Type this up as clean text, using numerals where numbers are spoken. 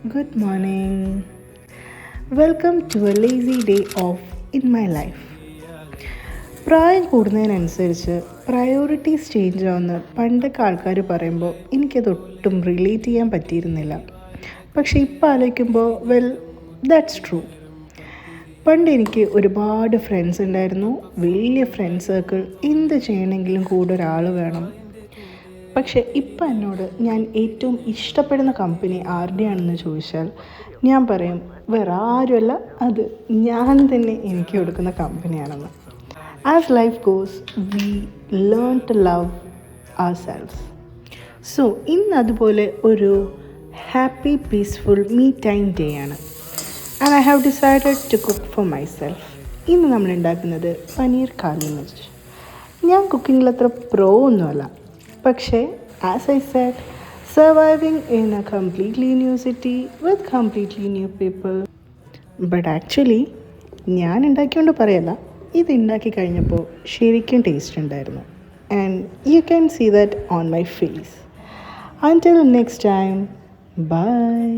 Good morning. Welcome to a lazy day off in my life. പ്രായം കൂടുന്നതിനനുസരിച്ച് priorities change ആവുന്ന പണ്ടൊക്കെ ആൾക്കാർ പറയുമ്പോൾ എനിക്കതൊട്ടും റിലേറ്റ് ചെയ്യാൻ പറ്റിയിരുന്നില്ല. പക്ഷേ ഇപ്പോൾ ആലോചിക്കുമ്പോൾ ദാറ്റ്സ് ട്രൂ. പണ്ട് എനിക്ക് ഒരുപാട് ഫ്രണ്ട്സ് ഉണ്ടായിരുന്നു, വലിയ ഫ്രണ്ട് സർക്കിൾ, എന്ത് ചെയ്യണമെങ്കിലും കൂടെ ഒരാൾ വേണം. പക്ഷേ ഇപ്പം എന്നോട് ഞാൻ ഏറ്റവും ഇഷ്ടപ്പെടുന്ന കമ്പനി ആരുടെയാണെന്ന് ചോദിച്ചാൽ ഞാൻ പറയും വേറെ ആരുമല്ല, അത് ഞാൻ തന്നെ എനിക്ക് കൊടുക്കുന്ന കമ്പനിയാണെന്ന്. As life goes we learn to love ourself. So ഇന്ന് അതുപോലെ ഒരു happy peaceful me time day ആണ്. And I have decided to cook for myself. ഇന്ന് നമ്മൾ ഉണ്ടാക്കുന്നത് പനീർ കാലി മിർച്ച്. ഞാൻ കുക്കിങ്ങിൽ അത്ര പ്രോ ഒന്നുമല്ല, പക്ഷേ as I said, surviving in a completely new city with completely new people. But actually ഞാൻ ഉണ്ടാക്കിയോണ്ട് പറയല്ല, ഇത് ഉണ്ടാക്കി കഴിഞ്ഞപ്പോൾ ശരിക്കും ടേസ്റ്റ് ഉണ്ടായിരുന്നു. And you can see that on my face. Until next time, by.